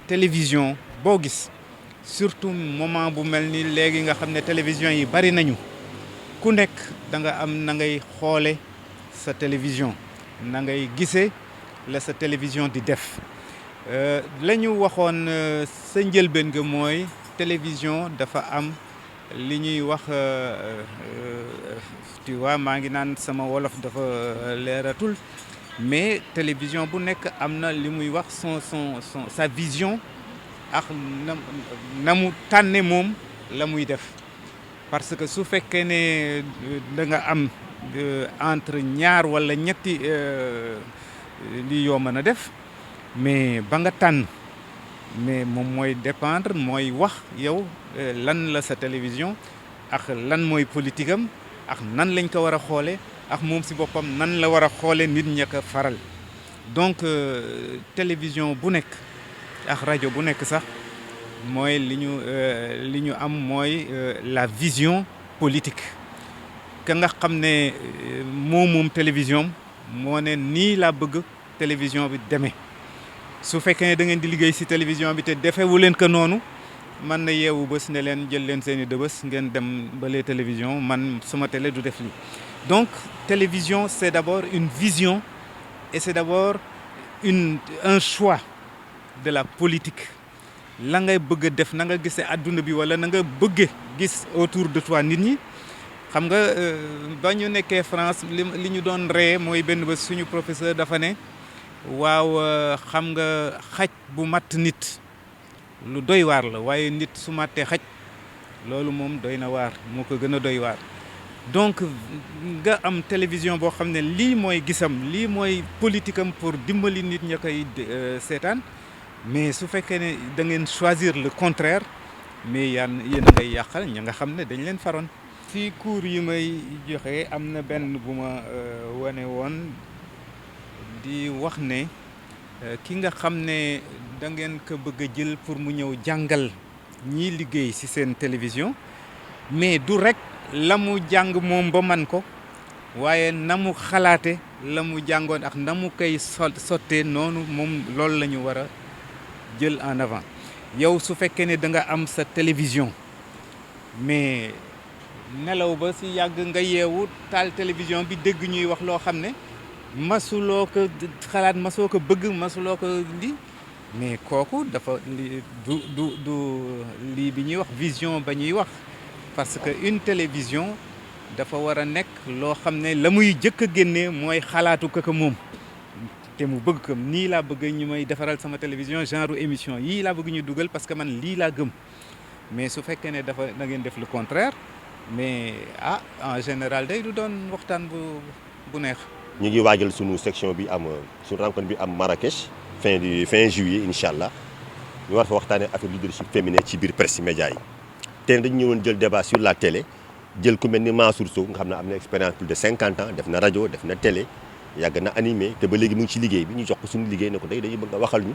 télévision boo gis surtout moment bu mel ni léegi nga xam ne télévision yi bari nañu ku nekk da nga am na ngay xoole sa télévision na ngay gisee la sa télévision di def la ñu waxoon sa njëlbeen nga mooy télévision dafa am li ñuy wax tu vois maa ngi naan sama wolof dafa leeratul mais télévision bu nekk am na li muy wax sa vision ak na mu tànne moom la muy def parce que su fekkee ne da nga am entre ñaar wala ñetti li yoo mën a def mais ba nga tànn mais moom mooy dépendre mooy wax yow lan la sa télévision ak lan mooy politique am ak nan lañ ko war a xoole ak moom si boppam nan la war a xoole nit ña ko faral donc télévision bu nekk ak rajo bu nekk sax mooy li ñu am mooy la vision politique ka nga xam ne moom télévision moo ne nii laa bëgg télévision bi demee su fekkee ne da ngeen di liggéey si télévision bi te defewu leen ko noonu man na yeewu bés ne leen jël leen seen i dëbës ngeen dem ba les télévisions man suma télé du def lii donc télévision c'est d'abord une vision et c'est d'abord un choix de la politique la ngay bëgg a def na nga gisee adduna bi wala na nga bëgge gis autour de toi nit ñi xam nga ba ñu nekkee France li ñu doon ree mooy benn bés suñu professeur dafa ne waaw xam nga xaj bu matt nit lu doy waar la waaye nit su mattee xaj loolu moom doy na waar moo ko gën a doy waar donc nga am télévision boo xam ne lii mooy gisam lii mooy politique am pour dimbali nit ña koy seetaan mais su fekkee ne da ngeen choisir le contraire mais yéen a ngay yàqal ña nga xam ne dañ leen faroon. ci cours yi may joxe am na benn bu ma wane woon di wax ne ki nga xam ne da ngeen ko bëgg a jël pour mu ñëw jàngal ñiy liggéey ci seen télévision mais du rek la mu jàng moom ba man ko waaye na mu xalaate la mu jàngoon ak na mu koy sottee noonu moom loolu la ñu war a jël en avant yow su fekkee ne da nga am sa télévision mais nelaw ba ci yàgg nga yeewu taal télévision bi dégg ñuy wax loo xam ne masuloo ko xalaat masoo ko bëgg masuloo ko li mais kooku dafa du lii bi ñuy wax vision ba ñuy wax parce que une télévision dafa war a nekk loo xam ne la muy jëkk a génnee mooy xalaatu ko moom te mu bëgg ko nii laa bëgg ñu may defaral sama télévision genre émission yii laa bëgg ñu dugal parce que man lii laa gëm mais su fekkee ne dafa da ngeen def le contraire mais en général day du doon waxtaan bu neex. ñu ngi waajal sunu section bi am sunu rencontre bi am Marrakech fin juillet incha allah ñu war fa waxtaanee affaire leadership féminin ci biir presse média yi. tey dañu ñëwoon jël débat sur la télé jël ku mel ni Mansour Sow nga xam ne am na expérience plus de 50 ans def na rajo def na télé yàgg na animé te ba léegi mu ngi ci liggéey bi ñu jox ko suñu liggéey ne ko dañuy bëgg nga waxal ñu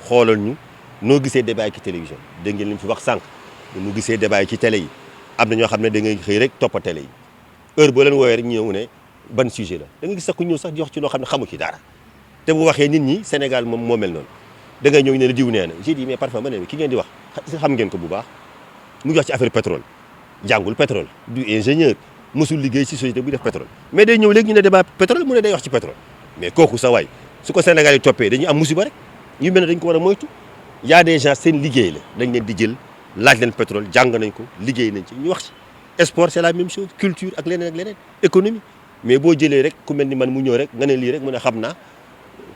xoolal ñu noo gisee débat yi ci télévision dégg ngeen li mu fi wax sànq nu gisee débat yi ci télé yi am na ñoo xam ne da ngay xëy rek toppa télé yi heure boo leen woowee rek ñëw ne ban sujet la da nga gis sax ku ñëw sax di wax ci loo xam ne xamu ci dara te bu waxee nit ñi Sénégal moom moo mel noonu da ngay ñëw ne la diw nee na j'ai dit mais parfois ma ne ki ngeen di wax xam ngeen ko bu baax mu ngi wax ci affaire pétrole jàngul pétrole du ingénieur mosul liggéey ci société bu def pétrole mais day ñëw léegi ñu ne débat pétrole mu ne day wax ci pétrole mais kooku sa waay su ko Sénégal yi toppee dañuy am musiba rek ñu mel ne dañ ko war a moytu y a des gens seen liggéey la dañ leen di jël laaj leen pétrole jàng nañ ko liggéey nañ ci ñu wax ci sport c'est la même chose culture ak leneen économie mais boo jëlee rek ku mel ni man mu ñëw rek nga ne lii rek mu ne xam naa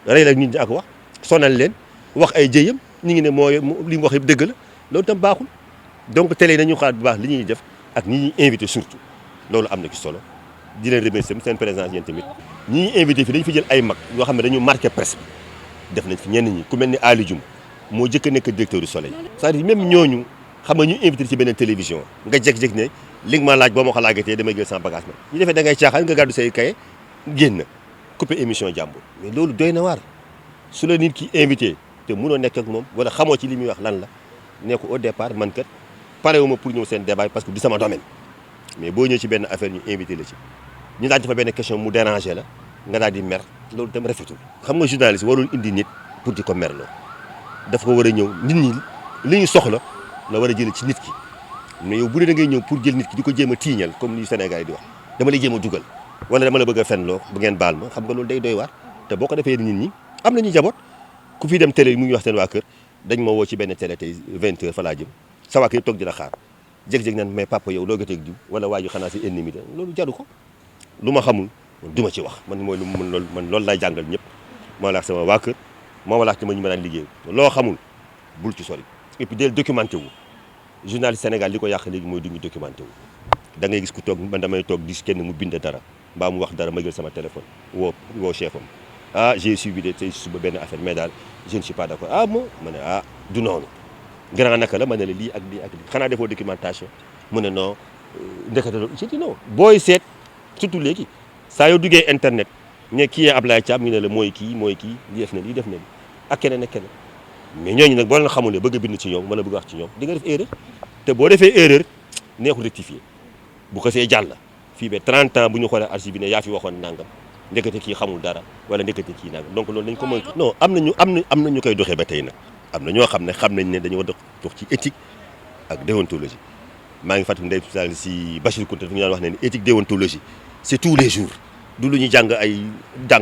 rey la nit ñi ak wax sonal leen wax ay jëyam ñu ngi ne mooy li mu wax yëpp dëgg la loolu tam baaxul donc télé yi nañu xalaat bu baax li ñuy def ak ñi ñuy invité surtout loolu am na ci solo di leen remercier seen présence yéen tamit ñi ñuy invité fi dañu fi jël ay mag yoo xam ne dañu marqué presse bi def nañ fi ñenn ñi ku mel ni Ali Dioum moo jëkk a nekk directeur du Soleil c'est-à-dire même ñooñu xam nga ñu invité ci beneen télévision nga jékki-jékki ne li nga ma laaj boo ma ko laagatee damay jël sans bagage ma ñu defee da ngay caaxaan nga gàddu say kaye génn coupé émission jàmbur mais loolu doy na waar su la nit ki invité te mënoo nekk ak moom wala xamoo ci li muy wax lan la ne ko au départ man kat parewuma pour ñëw seen débat parce que du sama domaine mais boo ñëw ci benn affaire ñu invité la ci ñu laaj fa benn question mu déranger la nga daal di mer loolu tam rafetul xam nga journaliste warul indi nit pour di ko merloo dafa ko war a ñëw nit ñi li ñu soxla la war a jëlee ci nit ki mais yow bu dee da ngay ñëw pour jël nit ki di ko jéem a tiiñal comme ni Sénégal yi di wax dama lay jéem a dugal wala dama la bëgg a fenloo bu ngeen baal ma xam nga loolu day doy waar te boo ko defee nit ñi am nañu jaboot ku fi dem télé mu ngi wax seen waa kër dañ ma woo ci benn télé tey 20h fa laa jëm sa waa kër toog di la xaar jékki-jékki naan mais papa yow loo gëteeg diw wala waa ji xanaa si ennemi da loolu jaru ko lu ma xamul du ma ci wax man mooy lu man loolu laay jàngal ñëpp moo la sama waa kër moo la ma ñu mën a liggéey loo xamul bul ci sori et puis del documenté wu journaliste Sénégal li ko yàq léegi mooy du ñu documenté wu da ngay gis ku toog man damay toog gis kenn mu bind dara mbaa mu wax dara ma jël sama téléphone woo chef am ah j'ai suivi de tey suba benn affaire mais daal je ne suis pas d'accord ah bon ma ne ah du noonu grand naka la ma ne la lii ak lii ak lii xanaa defoo documentation mu ne non ndekete loolu j'ai dit non booy seet surtout léegi saa yoo duggee internet ne kii Ablaye Thiam ñu ne la mooy kii lii def na lii ak keneen ak keneen mais ñooñu nag boo leen xamulee bëgg a bind ci ñoom wala bëgg a wax ci ñoom di nga def erreur te boo defee erreur neexul rectifier bu ko see jàll fii ba 30 ans bu ñu xoolee archive bi ne yaa fi waxoon nangam ndekete kii xamul dara wala ndekete kii nangam donc loolu dañ ko moytu. non am na ñu koy doxee ba tey nag am na ñoo xam ne ne dañu war a dox ci éthique ak déontologie maa ngi fàttali ndey sal si Bachir Kounta dafa ñu daan wax ne éthique déontologie c'est tous les jours du lu ñu jàng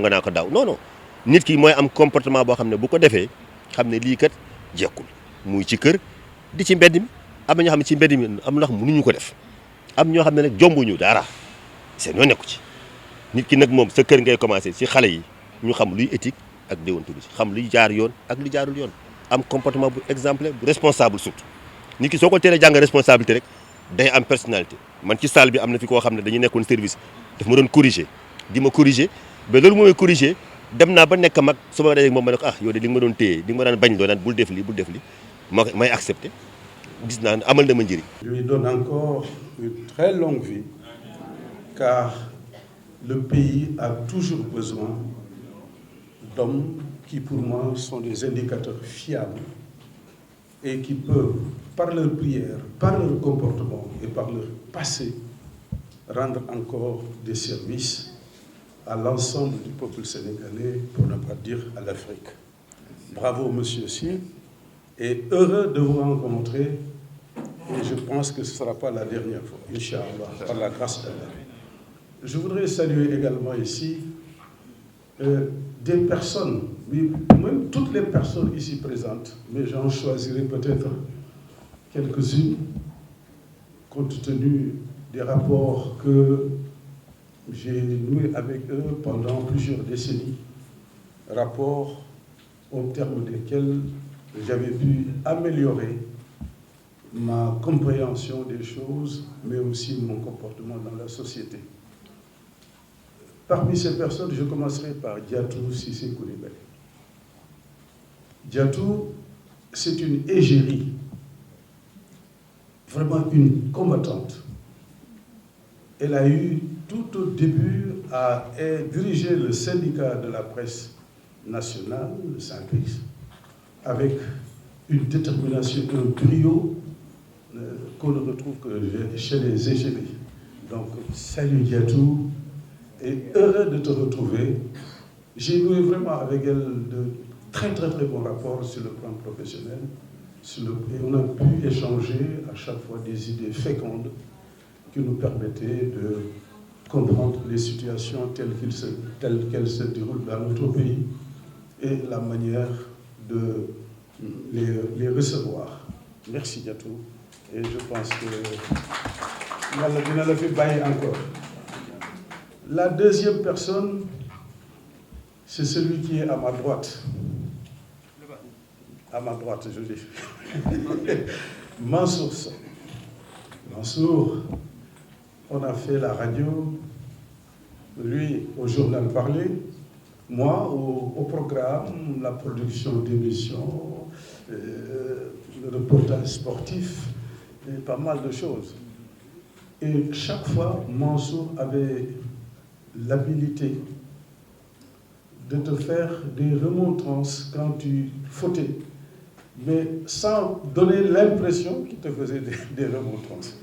naa ko daaw non nit ki mooy am comportement boo xam ne bu ko defee xam ne lii kat jekkul muy ci kër di ci mbedd mi am na ñoo xam ne ci mbedd mi am na xam mënuñu ko def am ñoo xam ne nag jombuñu dara seen ñoo nekku ci nit ki nag moom sa kër ngay commencé ci xale yi ñu xam luy éthique ak déontologie xam luy jaar yoon ak lu jaarul yoon am comportement bu exemplaire bu responsable surtout nit ki soo ko teelee jàng responsabilité rek day am personnalité man ci salle bi am na fi koo xam ne dañu nekkoon service daf ma doon corriger di ma corriger ba loolu moomay corriger dem naa ba nekk mag su ma dajee moom ma ne ko yow de li nga ma doon téye li nga ma daan bañ loo naan bul def li may accepté gis naa amal na ma njëriñ. Je lui donne encore une très longue vie car le pays a toujours besoin d'hommes qui pour moi sont des indicateurs fiables et qui peuvent par leur prière, par leur comportement et par leur passé rendre encore des services à l'ensemble du peuple sénégalais, pour ne pas dire à l'Afrique. Bravo, Monsieur Sy, et heureux de vous rencontrer. Et je pense que ce ne sera pas la dernière fois, Inch'Allah, par la grâce d'Allah. Je voudrais saluer également ici des personnes, même toutes les personnes ici présentes, mais j'en choisirai peut-être quelques-unes, compte tenu des rapports que j'ai noué avec eux pendant plusieurs décennies, rapports au terme desquels j'avais pu améliorer ma compréhension des choses, mais aussi mon comportement dans la société. Parmi ces personnes, je commencerai par Diatou Cissé Coulibaly. Diatou, c'est une égérie, vraiment une combattante. Elle a eu tout au début à diriger le syndicat de la presse nationale, le SYNPICS, avec une détermination, un brio qu'on ne retrouve que chez les égéries. Donc, salut Diatou, et heureux de te retrouver. J'ai noué vraiment avec elle de très bons rapports sur le plan professionnel. Et on a pu échanger à chaque fois des idées fécondes qui nous permettaient de comprendre les situations telles qu'elles se déroulent dans notre pays et la manière de les recevoir. Merci Diatou. Et je pense que on a le fait bailler encore. La deuxième personne, c'est celui qui est à ma droite. À ma droite, je dis. Mansour. Mansour, on a fait la radio, lui au journal Parler, moi au programme, la production d'émissions, le reportage sportif, et pas mal de choses. Et chaque fois, Mansour avait l'habilité de te faire des remontrances quand tu fautais, mais sans donner l'impression qu'il te faisait des remontrances.